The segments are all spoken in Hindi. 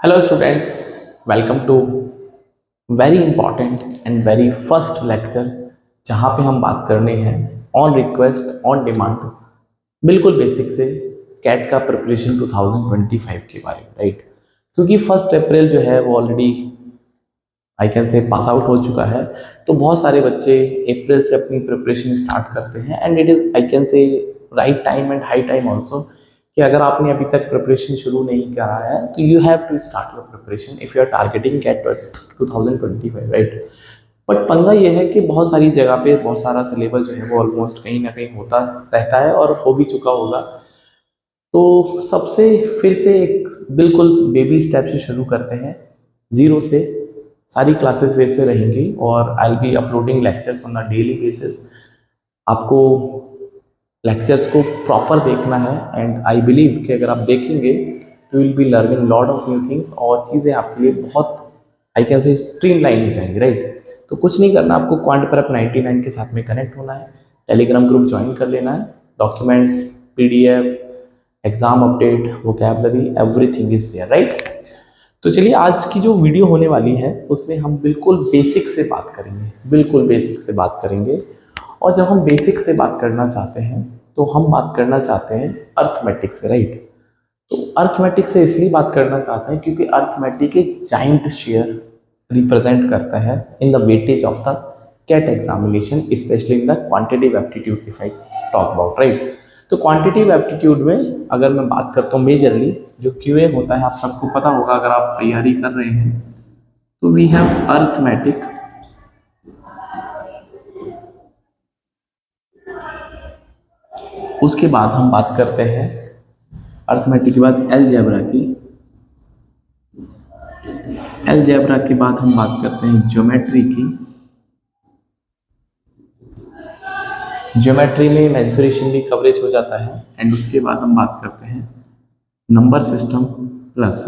Hello students, welcome to very important and very first lecture जहाँ पे हम बात करने हैं ऑन रिक्वेस्ट ऑन डिमांड बिल्कुल बेसिक से कैट का प्रिपरेशन 2025 के बारे में राइट। क्योंकि 1 अप्रैल जो है वो ऑलरेडी आई कैन से पास आउट हो चुका है, तो बहुत सारे बच्चे अप्रैल से अपनी प्रिपरेशन स्टार्ट करते हैं and it is I can से right time and high time also कि अगर आपने अभी तक प्रिपरेशन शुरू नहीं करा है तो you have to start your preparation if you are targeting CAT 2025 right. But पंगा ये है कि बहुत सारी जगह पे बहुत सारा सिलेबस जो है वो ऑलमोस्ट कहीं ना कहीं होता रहता है और हो भी चुका होगा। तो सबसे फिर से एक बिल्कुल बेबी स्टेप से शुरू करते हैं, ज़ीरो से। सारी क्लासेस वैसे रहेंगी और आई will be uploading lectures on a daily basis. आपको लेक्चर्स को प्रॉपर देखना है एंड आई बिलीव कि अगर आप देखेंगे तो will be learning lot of new things और चीज़ें आपके लिए बहुत आई कैन से स्ट्रीमलाइन हो जाएंगी राइट। तो कुछ नहीं करना, आपको क्वांट पर 99 के साथ में कनेक्ट होना है, टेलीग्राम ग्रुप ज्वाइन कर लेना है, documents PDF exam update vocabulary everything is there right. तो चलिए आज की जो वीडियो होने वाली है उसमें हम बिल्कुल बेसिक से बात करेंगे, बिल्कुल बेसिक से बात करेंगे। और जब हम बेसिक से बात करना चाहते हैं तो हम बात करना चाहते हैं अर्थमेटिक से राइट। तो अर्थमेटिक से इसलिए बात करना चाहते हैं क्योंकि अर्थमेटिक एक जाइंट शेयर रिप्रेजेंट करता है in the weightage of the CAT examination, specially in the quantitative aptitude if I talk about right. तो क्वांटिटेटिव एप्टीट्यूड में अगर मैं बात करता हूँ मेजरली जो क्यूए होता है, आप सबको पता होगा अगर आप तैयारी कर रहे हैं, तो वी हैव अर्थमेटिक, उसके बाद हम बात करते हैं अर्थमेटिक के बाद अलजेब्रा की, अलजेब्रा के बाद हम बात करते हैं ज्योमेट्री की, ज्योमेट्री में मेंसुरेशन भी कवरेज हो जाता है एंड उसके बाद हम बात करते हैं number system plus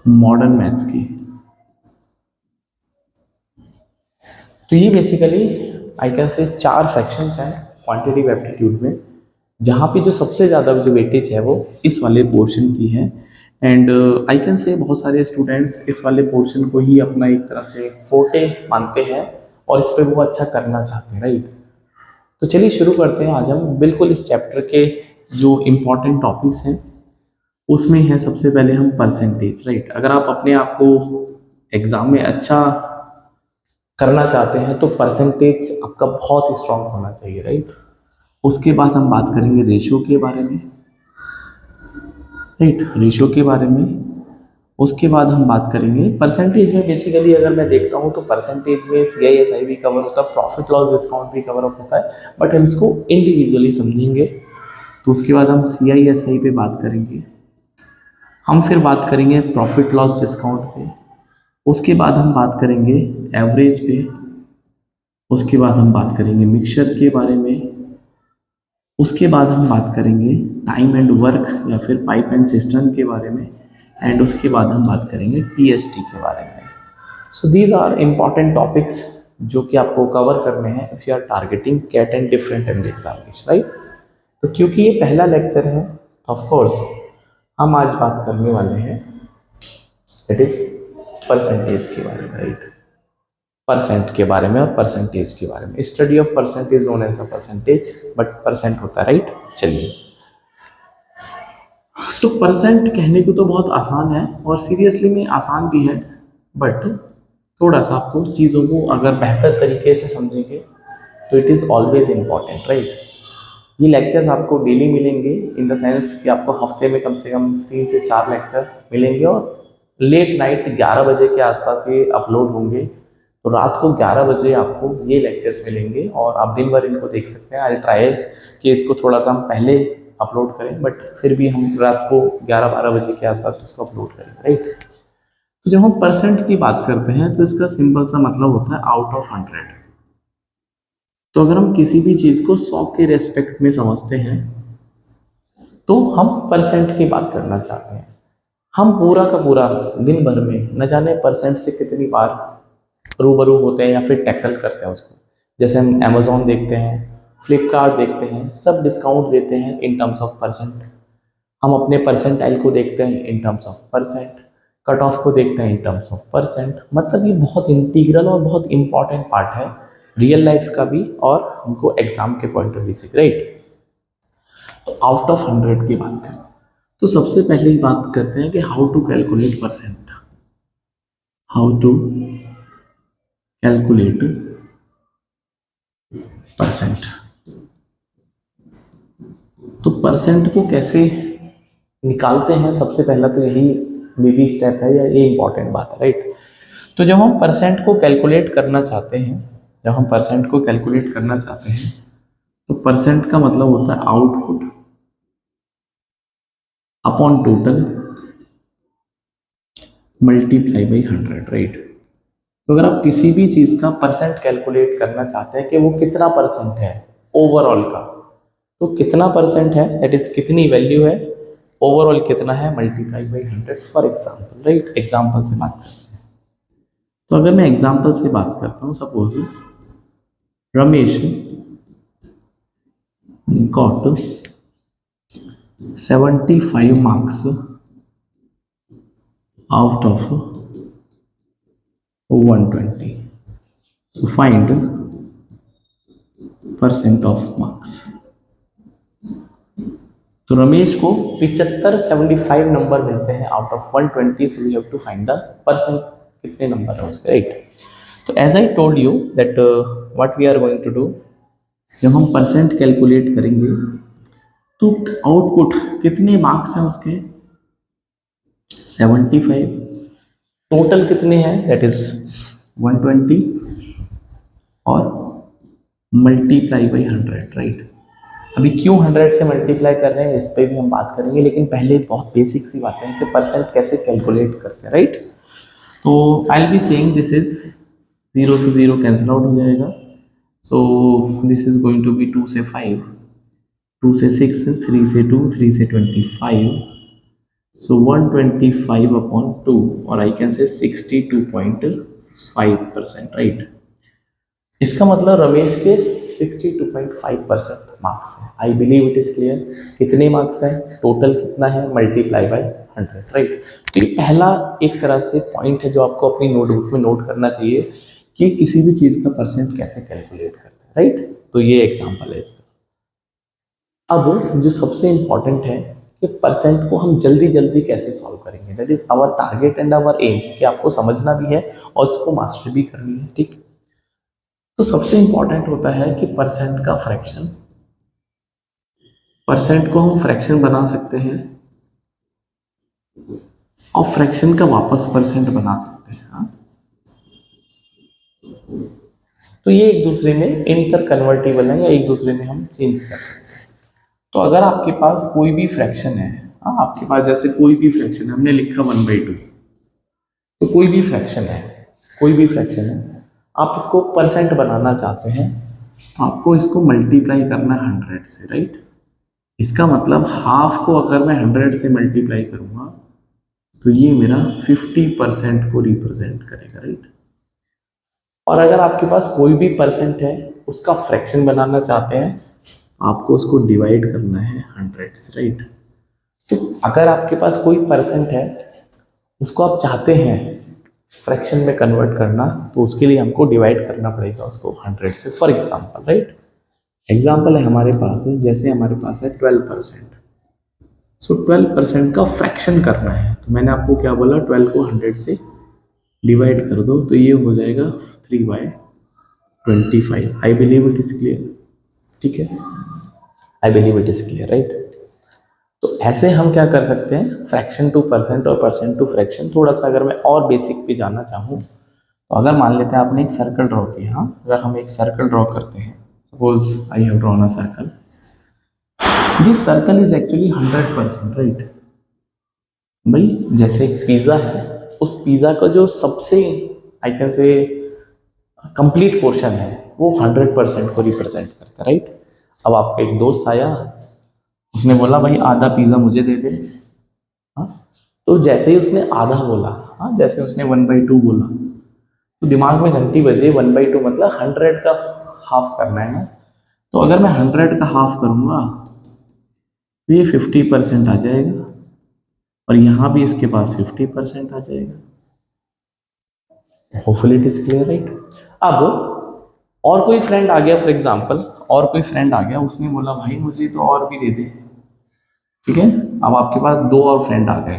modern maths की। तो ये बेसिकली आई कैन से 4 सेक्शंस हैं क्वांटिटेटिव एप्टीट्यूड में, जहाँ पे जो सबसे ज़्यादा जो वेटेज है वो इस वाले पोर्शन की है। एंड आई कैन से बहुत सारे स्टूडेंट्स इस वाले पोर्शन को ही अपना एक तरह से फोर्टे मानते हैं और इस पर वो अच्छा करना चाहते हैं राइट। तो चलिए शुरू करते हैं। आज हम बिल्कुल इस चैप्टर के जो इम्पोर्टेंट टॉपिक्स हैं उसमें है सबसे पहले हम परसेंटेज राइट। अगर आप अपने आप को एग्ज़ाम में अच्छा करना चाहते हैं तो परसेंटेज आपका बहुत स्ट्रांग होना चाहिए राइट। उसके बाद हम बात करेंगे रेशो के बारे में राइट, रेशो के बारे में। उसके बाद हम बात करेंगे परसेंटेज में, बेसिकली अगर मैं देखता हूँ तो परसेंटेज में CISI भी कवर होता है, प्रॉफिट लॉस डिस्काउंट भी कवर अप होता है, बट हम इसको इंडिविजुअली समझेंगे। तो उसके बाद हम CISI पे बात करेंगे, हम फिर बात करेंगे प्रॉफिट लॉस डिस्काउंट पे, उसके बाद हम बात करेंगे एवरेज पे, उसके बाद हम बात करेंगे मिक्सचर के बारे में, उसके बाद हम बात करेंगे टाइम एंड वर्क या फिर पाइप एंड सिस्टम के बारे में, एंड उसके बाद हम बात करेंगे TST के बारे में। So these are important topics जो कि आपको कवर करने हैं if you are targeting CAT and different and examination right. तो क्योंकि ये पहला लेक्चर है ऑफ कोर्स हम आज बात करने वाले हैं इट इज़ परसेंटेज के बारे में राइट, परसेंट के बारे में और परसेंटेज के बारे में। Study of percentage known as a percentage, but percent होता है राइट। चलिए, तो परसेंट कहने को तो बहुत आसान है और सीरियसली में आसान भी है, बट थोड़ा सा आपको चीज़ों को अगर बेहतर तरीके से समझेंगे तो it is always important right. ये लेक्चर्स आपको डेली मिलेंगे इन द सेंस कि आपको हफ्ते में कम से कम 3 से 4 लेक्चर मिलेंगे और लेट नाइट 11 बजे के आसपास ये अपलोड होंगे। तो रात को 11 बजे आपको ये लेक्चर्स मिलेंगे और आप दिन भर इनको देख सकते हैं। आई ट्राई कि इसको थोड़ा सा हम पहले अपलोड करें, बट फिर भी हम रात को 11-12 बजे के आसपास इसको अपलोड करेंगे राइट। तो जब हम परसेंट की बात करते हैं तो इसका सिंपल सा मतलब होता है आउट ऑफ 100। तो अगर हम किसी भी चीज़ को 100 के रेस्पेक्ट में समझते हैं तो हम परसेंट की बात करना चाहते हैं। हम पूरा का पूरा दिन भर में न जाने परसेंट से कितनी बार रूबरू होते हैं या फिर टैकल करते हैं उसको। जैसे हम अमेजोन देखते हैं, फ्लिपकार्ट देखते हैं, सब डिस्काउंट देते हैं इन टर्म्स ऑफ परसेंट। हम अपने परसेंटाइल को देखते हैं in terms of percent. Cut off को देखते हैं इन टर्म्स ऑफ परसेंट। मतलब ये बहुत इंटीग्रल और बहुत इंपॉर्टेंट पार्ट है रियल लाइफ का भी और हमको एग्जाम के पॉइंट ऑफ व्यू से, राइट। तो आउट ऑफ 100 की बात करें तो सबसे पहले ही बात करते हैं कि how to calculate percent. How to calculate percent. तो परसेंट को कैसे निकालते हैं, सबसे पहला तो यही बेबी स्टेप है या ये इंपॉर्टेंट बात है, राइट। तो जब हम परसेंट को कैलकुलेट करना चाहते हैं, जब हम परसेंट को कैलकुलेट करना चाहते हैं तो परसेंट का मतलब होता है output upon total multiply by 100, right. तो अगर आप किसी भी चीज का परसेंट कैलकुलेट करना चाहते हैं कि वो कितना परसेंट है ओवरऑल का, तो कितना परसेंट है दैट इज कितनी वैल्यू है, ओवरऑल कितना है multiply by 100 for example, right. Example से बात करते हैं। तो अगर मैं एग्जाम्पल से बात करता हूँ, suppose Ramesh got 75 marks out of 120. So find percent of marks. तो रमेश को 75 नंबर मिलते हैं out of 120, so we have to find the percent कितने नंबर है उसके, राइट। तो as I told you that what we are going to do, जब हम परसेंट कैलकुलेट करेंगे तो आउटपुट कितने मार्क्स हैं उसके 75, टोटल कितने हैं दैट इज 120 और मल्टीप्लाई बाई 100, राइट। अभी क्यों 100 से मल्टीप्लाई कर रहे हैं इस पर भी हम बात करेंगे, लेकिन पहले बहुत बेसिक सी बातें हैं कि परसेंट कैसे कैलकुलेट करते हैं, राइट। तो I will be saying this is 0 से 0 कैंसिल आउट हो जाएगा, so this is going to be 2 से 5, 2 से 6, 3 से 2, 3 से 25, so 125 upon 2 or I can say 62.5%, right। इसका मतलब रमेश के 62.5% मार्क्स है। I believe it is clear. कितने मार्क्स हैं, टोटल कितना है मल्टीप्लाई बाय 100, राइट। तो ये पहला एक तरह से पॉइंट है जो आपको अपनी नोटबुक में नोट करना चाहिए कि किसी भी चीज़ का परसेंट कैसे कैलकुलेट करते हैं, राइट। तो ये एग्जाम्पल है इसका। अब जो सबसे इंपॉर्टेंट है कि परसेंट को हम जल्दी जल्दी कैसे सॉल्व करेंगे, that is our target and our aim, कि आपको समझना भी है और इसको मास्टर भी करनी है, ठीक। तो सबसे इंपॉर्टेंट होता है कि परसेंट का फ्रैक्शन, परसेंट को हम फ्रैक्शन बना सकते हैं और फ्रैक्शन का वापस परसेंट बना सकते हैं, हाँ? तो ये एक दूसरे में इंटर कन्वर्टिबल है या एक दूसरे में हम चेंज कर सकते हैं। तो अगर आपके पास कोई भी फ्रैक्शन है, हाँ, आपके पास जैसे कोई भी फ्रैक्शन है, हमने लिखा 1/2, तो कोई भी फ्रैक्शन है, कोई भी फ्रैक्शन है, आप इसको परसेंट बनाना चाहते हैं तो आपको इसको मल्टीप्लाई करना है 100 से, राइट। इसका मतलब हाफ को अगर मैं 100 से मल्टीप्लाई करूंगा तो ये मेरा 50% को रिप्रेजेंट करेगा, राइट। और अगर आपके पास कोई भी परसेंट है उसका फ्रैक्शन बनाना चाहते हैं, आपको उसको डिवाइड करना है 100 से, राइट। तो अगर आपके पास कोई परसेंट है उसको आप चाहते हैं फ्रैक्शन में कन्वर्ट करना, तो उसके लिए हमको डिवाइड करना पड़ेगा उसको 100 से। फॉर एग्जाम्पल, राइट, एग्जाम्पल है हमारे पास, जैसे हमारे पास है 12%, सो 12% का फ्रैक्शन करना है, तो मैंने आपको क्या बोला, 12 को 100 से डिवाइड कर दो तो ये हो जाएगा 3/25। I believe it is clear, ठीक है, I believe it is clear, right. तो ऐसे हम क्या कर सकते हैं, फ्रैक्शन टू परसेंट और परसेंट टू फ्रैक्शन। थोड़ा सा अगर मैं और बेसिक भी जानना चाहूँ तो अगर मान लेते हैं आपने एक सर्कल ड्रॉ किया, हाँ, अगर हम एक सर्कल ड्रॉ करते हैं, suppose I have drawn a circle, this circle is actually 100%, right. भाई जैसे एक पिज़्ज़ा है, उस पिज़्ज़ा का जो सबसे आई कैन से कंप्लीट पोर्शन है वो 100% को रिप्रेजेंट करता है, राइट। अब आपका एक दोस्त आया, उसने बोला भाई आधा पिज़्ज़ा मुझे दे दे, हाँ। तो जैसे ही उसने आधा बोला, हाँ, जैसे उसने 1/2 बोला, तो दिमाग में घंटी बजे 1/2 मतलब 100 का हाफ करना है ना। तो अगर मैं 100 का हाफ करूंगा तो ये 50% आ जाएगा और यहाँ भी इसके पास 50% आ जाएगा। Hopefully it is clear, right. अब और कोई फ्रेंड आ गया, फॉर एग्जाम्पल और कोई फ्रेंड आ गया, उसने बोला भाई मुझे तो और भी दे दे, ठीक है। अब आपके पास दो और फ्रेंड आ गए,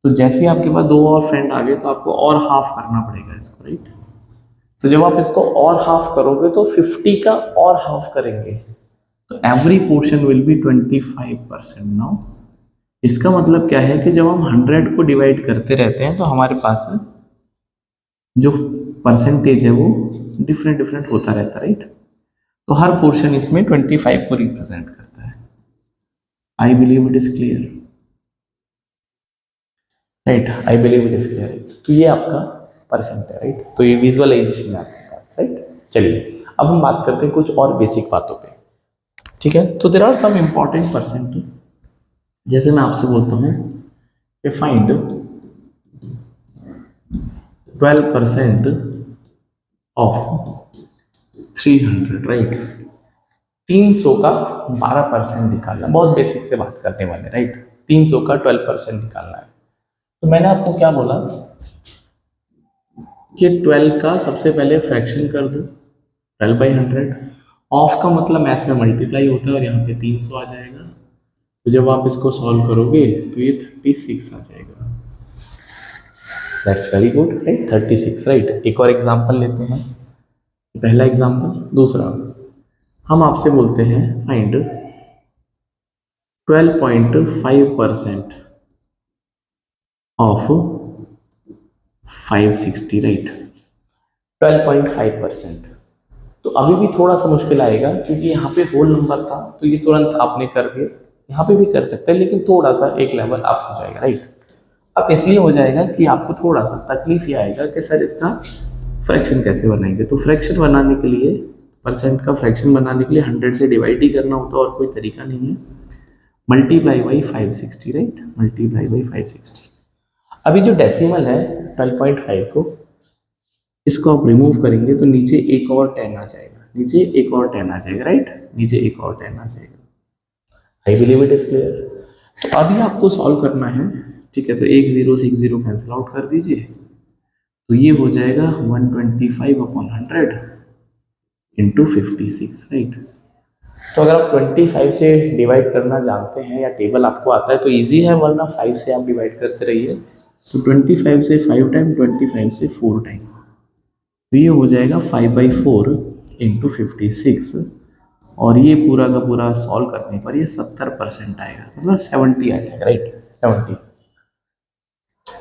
तो जैसे ही आपके पास दो और फ्रेंड आ गए तो आपको और हाफ करना पड़ेगा इसको, राइट। तो जब आप इसको और हाफ करोगे तो 50 का और हाफ करेंगे, तो every portion will be 25%। Now इसका मतलब क्या है कि जब हम 100 को डिवाइड करते रहते हैं तो हमारे पास जो परसेंटेज है वो डिफरेंट डिफरेंट होता रहता है, राइट। तो हर पोर्शन इसमें 25 को रिप्रेजेंट करता है। I believe it is clear, right. I believe it is clear. तो ये आपका परसेंट है, राइट। तो ये विजुअलाइजेशन है आपके पास, राइट। चलिए अब हम बात करते हैं कुछ और बेसिक बातों पे, ठीक है। तो there are some important percent. जैसे मैं आपसे बोलता हूँ कि फाइंड 12% ऑफ 300, राइट। 300 का 12% निकालना, बहुत बेसिक से बात करने वाले, राइट। 300 का 12% निकालना है। तो मैंने आपको क्या बोला कि 12 का सबसे पहले फ्रैक्शन कर दो 12/100। ऑफ का मतलब मैथ में मल्टीप्लाई होता है और यहाँ पे 300 आ जाएगा। तो जब आप इसको सॉल्व करोगे तो ये 36 आ जाएगा। That's very good, right. 36, right. एक और एग्जांपल लेते हैं, पहला एग्जांपल। दूसरा हम आपसे बोलते हैं फाइंड 12.5% ऑफ 560, राइट। 12.5%। तो अभी भी थोड़ा सा मुश्किल आएगा क्योंकि यहाँ पे होल नंबर था, तो ये तुरंत आपने करके यहाँ पे भी कर सकते हैं, लेकिन थोड़ा सा एक लेवल अप हो जाएगा, राइट। अब इसलिए हो जाएगा कि आपको थोड़ा सा तकलीफ ये आएगा कि सर इसका फ्रैक्शन कैसे बनाएंगे। तो फ्रैक्शन बनाने के लिए, परसेंट का फ्रैक्शन बनाने के लिए 100 से डिवाइड ही करना होता है और कोई तरीका नहीं है। Multiply by 560, right. Multiply by 560। अभी जो डेसिमल है 12.5 को, इसको आप रिमूव करेंगे तो नीचे एक और 10 आ जाएगा, नीचे एक और 10 आ जाएगा, राइट। नीचे एक और 10 आ जाएगा। I believe it is clear. तो अभी आपको सॉल्व करना है, ठीक है। तो एक जीरो से एक जीरो कैंसिल आउट कर दीजिए, तो ये हो जाएगा 125/100 इंटू 56, राइट। तो अगर आप 25 से डिवाइड करना जानते हैं या टेबल आपको आता है तो इजी है, वरना 5 से आप डिवाइड करते रहिए। तो 25 से 5 टाइम, 25 से 4 टाइम, तो ये हो जाएगा 5/4 इंटू 56। और ये पूरा का पूरा सॉल्व करने पर ये 70% आएगा, मतलब 70 आ जाएगा, राइट। 70।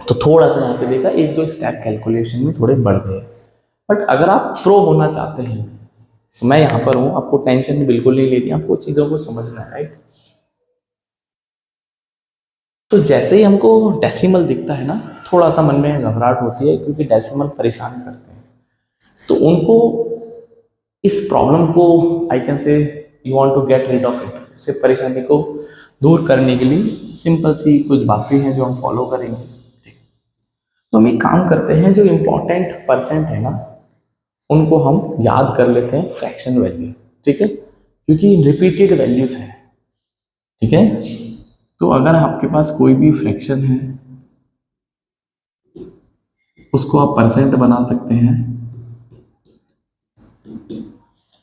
तो थोड़ा सा यहाँ पे देखा, एक दो स्टेप कैलकुलेशन में थोड़े बढ़ गए। बट अगर आप प्रो होना चाहते हैं तो मैं यहाँ पर हूँ, आपको टेंशन बिल्कुल नहीं लेनी, आपको चीज़ों को समझना है, राइट। तो जैसे ही हमको डेसिमल दिखता है ना, थोड़ा सा मन में घबराहट होती है क्योंकि डेसिमल परेशान करते हैं। तो उनको, इस प्रॉब्लम को, I can say you want to get rid of it, इस परेशानी को दूर करने के लिए सिंपल सी कुछ बातें हैं जो हम फॉलो करेंगे। तो हम एक काम करते हैं, जो इम्पोर्टेंट परसेंट है ना उनको हम याद कर लेते हैं फ्रैक्शन वैल्यू, ठीक है, क्योंकि रिपीटेड वैल्यूज हैं, ठीक है। तो अगर आपके पास कोई भी फ्रैक्शन है उसको आप परसेंट बना सकते हैं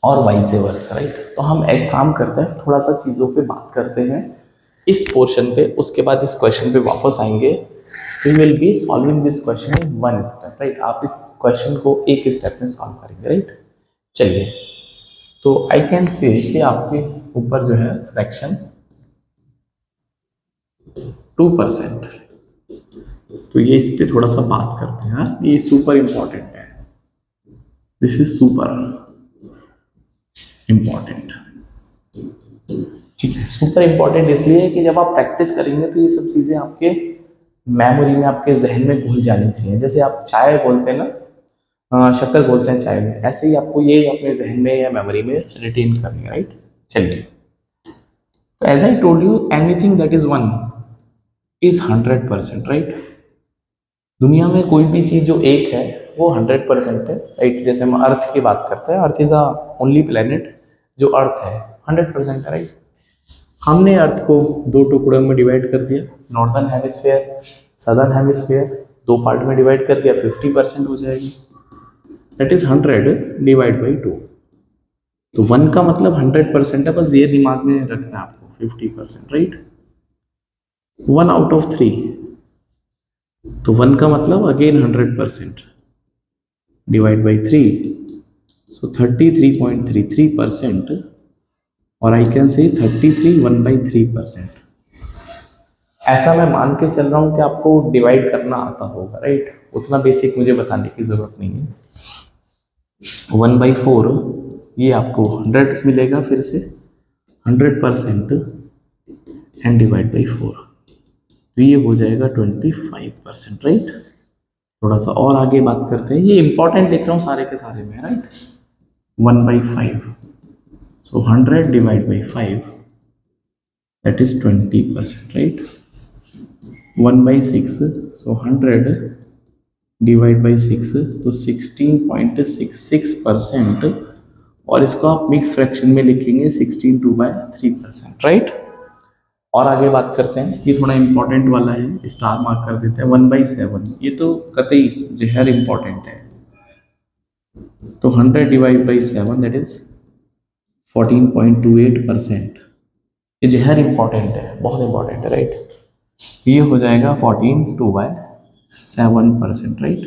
और वाइस वर्सा, राइट। तो हम एक काम करते हैं, थोड़ा सा चीज़ों पे बात करते हैं इस पोर्शन पे, उसके बाद इस क्वेश्चन पे वापस आएंगे। We will be solving this question in one step, right. आप इस क्वेश्चन को एक स्टेप में सॉल्व करेंगे, राइट। चलिए, तो आई कैन से कि आपके ऊपर जो है फ्रैक्शन 2%। तो ये इस पे थोड़ा सा बात करते हैं, हाँ? ये सुपर इंपॉर्टेंट है, दिस इज सुपर इंपॉर्टेंट, ठीक है। सुपर इंपॉर्टेंट इसलिए कि जब आप प्रैक्टिस करेंगे तो ये सब चीज़ें आपके मेमोरी में, आपके जहन में घुल जानी चाहिए। जैसे आप चाय बोलते हैं ना, शक्कर बोलते हैं चाय में, ऐसे ही आपको ये अपने जहन में या मेमोरी में रिटेन करनी है, राइट। चलिए, तो as I told you, anything that is one is 100%, right. दुनिया में कोई भी चीज़ जो एक है वो 100% है, राइट। जैसे हम अर्थ की बात करते हैं, earth is a only planet जो अर्थ है, 100% है, राइट। हमने अर्थ को दो टुकड़ों में डिवाइड कर दिया, नॉर्दर्न हेमिस्फीयर, सदर्न हेमिस्फीयर, दो पार्ट में डिवाइड कर दिया, 50% हो जाएगी, दैट इज 100 डिवाइड बाई 2। तो 1 का मतलब 100% है, बस ये दिमाग में रखना है आपको, 50%, राइट। 1 आउट ऑफ 3, तो 1 का मतलब अगेन 100% डिवाइड बाई 3, सो 33.33%, और आई कैन से 33 1/3%। ऐसा मैं मान के चल रहा हूँ कि आपको डिवाइड करना आता होगा, राइट। उतना बेसिक मुझे बताने की ज़रूरत नहीं है। 1/4 ये आपको 100 मिलेगा, फिर से 100% एंड डिवाइड बाई 4, तो ये हो जाएगा 25%, राइट। थोड़ा सा और आगे बात करते हैं, ये इंपॉर्टेंट लिख रहा हूँ सारे के सारे में, right. 1/5, so 100 divide by 5, that is 20%, right. 1/6, so 100 divide by 6, तो 16.66%, और इसको आप मिक्स फ्रैक्शन में लिखेंगे 16/3%, राइट। और आगे बात करते हैं, ये थोड़ा इंपॉर्टेंट वाला है, स्टार मार्क कर देते हैं। 1/7, ये तो कतई जहर इंपॉर्टेंट है, तो 100 डिवाइड बाई 7, दैट इज 14.28%, ये जहर इंपॉर्टेंट है, बहुत इंपॉर्टेंट है, राइट। ये हो जाएगा 14/2/7%, राइट।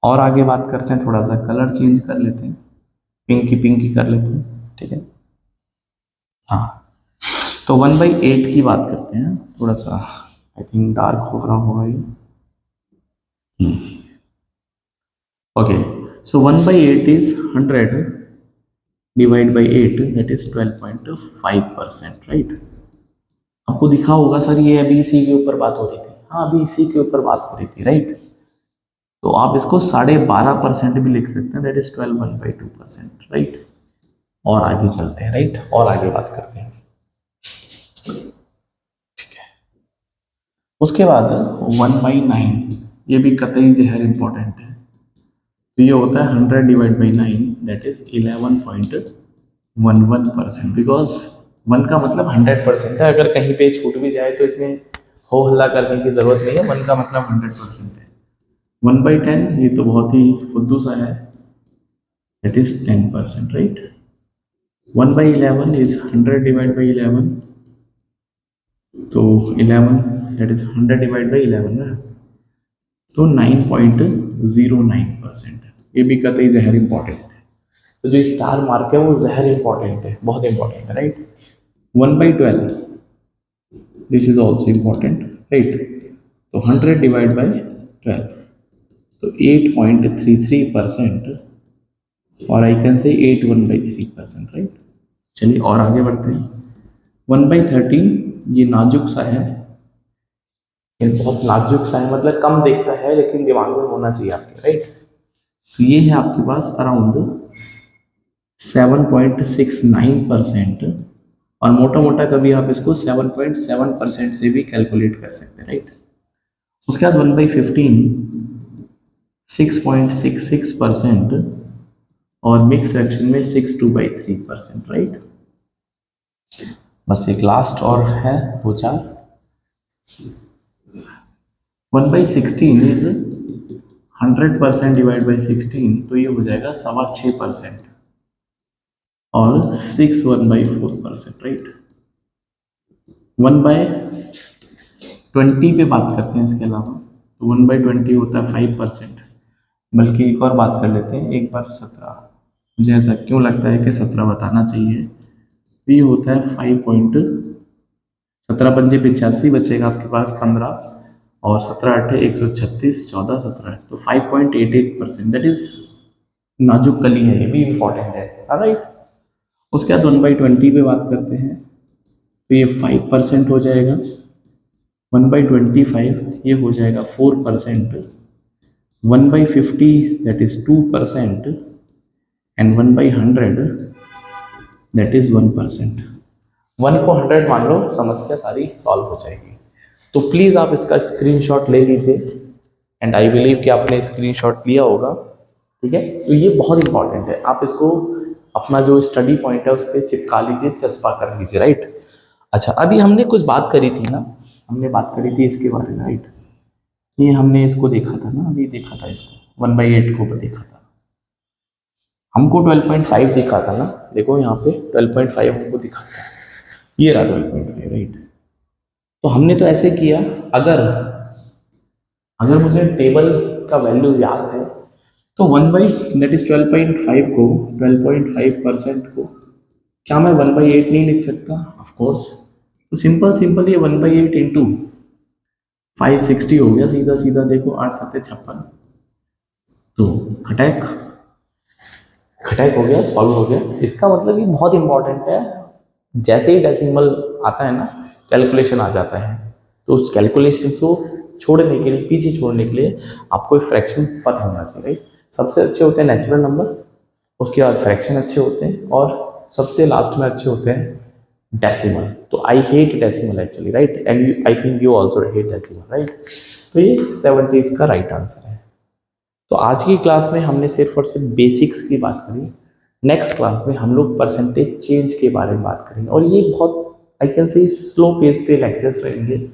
और आगे बात करते हैं, थोड़ा सा कलर चेंज कर लेते हैं, पिंकी पिंकी कर लेते हैं, ठीक है। हाँ, तो 1/8 की बात करते हैं, थोड़ा सा आई थिंक डार्क हो रहा होगा ये, okay. So 1/8 is 100 divide by 8, that is 12.5%, right. आपको दिखा होगा सर ये अभी इसी के ऊपर बात हो रही थी, हाँ अभी इसी के ऊपर बात हो रही थी, राइट। तो आप इसको 12.5% भी लिख सकते हैं, दैट इज 12 1/2%, राइट। और आगे चलते हैं, राइट, और आगे बात करते हैं, ठीक है। उसके बाद 1/9, ये भी कतई जहर इंपॉर्टेंट है, तो ये होता है 100 divide by 9, that is 11.11%, because 1 का मतलब 100% है, अगर कहीं पे छूट भी जाए तो इसमें हो हल्ला करने की जरूरत नहीं है, 1 का मतलब 100% है। 1/10, ये तो बहुत ही फुद्दू सा है, that is 10%, right. 1/11 is 100 divide by 11, तो 11, दैट इज 100 डिवाइड बाई 11 ना, तो 9.09%, ये भी कतई जहर इंपॉर्टेंट है। तो जो स्टार मार्क है वो जहर इंपॉर्टेंट है, बहुत इंपॉर्टेंट है, right. 1/12, this is also important, right. तो 100 डिवाइड बाई 12, तो 8.33%, और आई कैन से 81/3%, राइट। चलिए और आगे बढ़ते हैं। 1/13, ये नाजुक सा है, ये बहुत नाजुक सा है, मतलब कम देखता है लेकिन दिमाग में होना चाहिए आपके, राइट। तो ये है आपके पास अराउंड 7.69%, और मोटा मोटा कभी आप इसको 7.7% से भी कैलकुलेट कर सकते हैं, राइट। उसके बाद 1/15, 6.66%, और मिक्स फ्रैक्शन में 62/3%, राइट। बस एक लास्ट और है, दो चार। 1/16 इज 100% डिवाइड बाई 16, तो ये हो जाएगा 6.25%, और 6 1/4%, राइट। 1/20 पे बात करते हैं इसके अलावा, तो 1/20 होता है 5%, बल्कि एक और बात कर लेते हैं, एक बार 17, मुझे ऐसा क्यों लगता है कि 17 बताना चाहिए, तो ये होता है 5.17 पंजे 85, बचेगा आपके पास 15, और 17 8 136, 14 17, तो 5.88%, दैट इज नाजुक कली है, ये भी इंपॉर्टेंट है, राइट। उसके बाद 1/20 पे बात करते हैं, तो ये 5% हो जाएगा। 1/25 ये हो जाएगा 4%, 1/50 that is 2%, and 1/100 that is 1%। 1 को 100 मान लो, समस्या सारी सॉल्व हो जाएगी। तो प्लीज़ आप इसका स्क्रीनशॉट ले लीजिए, एंड आई बिलीव कि आपने स्क्रीनशॉट लिया होगा, ठीक है। तो ये बहुत इंपॉर्टेंट है, आप इसको अपना जो स्टडी पॉइंट है उस पर चिपका लीजिए, चस्पा कर लीजिए, राइट। अच्छा, अभी हमने कुछ बात करी थी ना, हमने बात करी थी इसके बारे में, राइट? ये हमने इसको देखा था ना, अभी देखा था इसको 1/8 को देखा था हमको। 12.5 दिखा था ना, देखो यहाँ पे 12.5 हमको दिखा था, ये रहा 12.5, राइट? तो हमने तो ऐसे किया, अगर अगर मुझे टेबल का वैल्यू याद है तो 1/12.5 को 12.5% को क्या मैं 1/8 नहीं लिख सकता? Of course. तो सिंपल सिंपल ये 1/8 इंटू 560 हो गया, सीधा सीधा देखो 8 7 56, तो खटैक खटैक हो गया, सॉल्व हो गया। इसका मतलब ये बहुत इंपॉर्टेंट है, जैसे ही डेसिमल आता है ना, कैलकुलेशन आ जाता है, तो उस कैलकुलेशन को छोड़ने के लिए, पीछे छोड़ने के लिए आपको एक फ्रैक्शन पता होना चाहिए, राइट? सबसे अच्छे होते हैं नेचुरल नंबर, उसके बाद फ्रैक्शन अच्छे होते हैं, और सबसे लास्ट में अच्छे होते हैं डेसिमल। तो I hate decimal actually, right? And I think you also hate decimal, right? तो ये 70 इसका राइट आंसर है। तो आज की क्लास में हमने सिर्फ और सिर्फ बेसिक्स की बात करी। नेक्स्ट क्लास में हम लोग परसेंटेज चेंज के बारे में बात करेंगे, और ये बहुत I can say slow pace पे लेक्चर्स रहेंगे।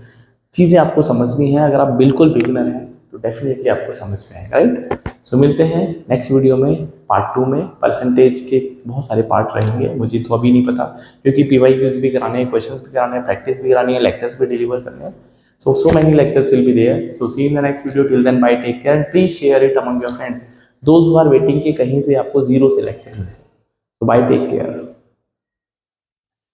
चीज़ें आपको समझनी है, अगर आप बिल्कुल बिगिनर हैं तो डेफिनेटली आपको समझ में आएगा, राइट? सो मिलते हैं नेक्स्ट वीडियो में, पार्ट 2 में। परसेंटेज के बहुत सारे पार्ट रहेंगे, मुझे तो अभी नहीं पता, क्योंकि PYQs भी कराने हैं, क्वेश्चंस भी कराने हैं, प्रैक्टिस भी करानी है, लेक्चर्स भी डिलीवर करने हैं। So many lectures will be there. So see you in the next video. Till then, bye. Take care and please share it among your friends. Those who are waiting कि कहीं से आपको 0 से लेक्चर मिल जाए. So bye. Take care.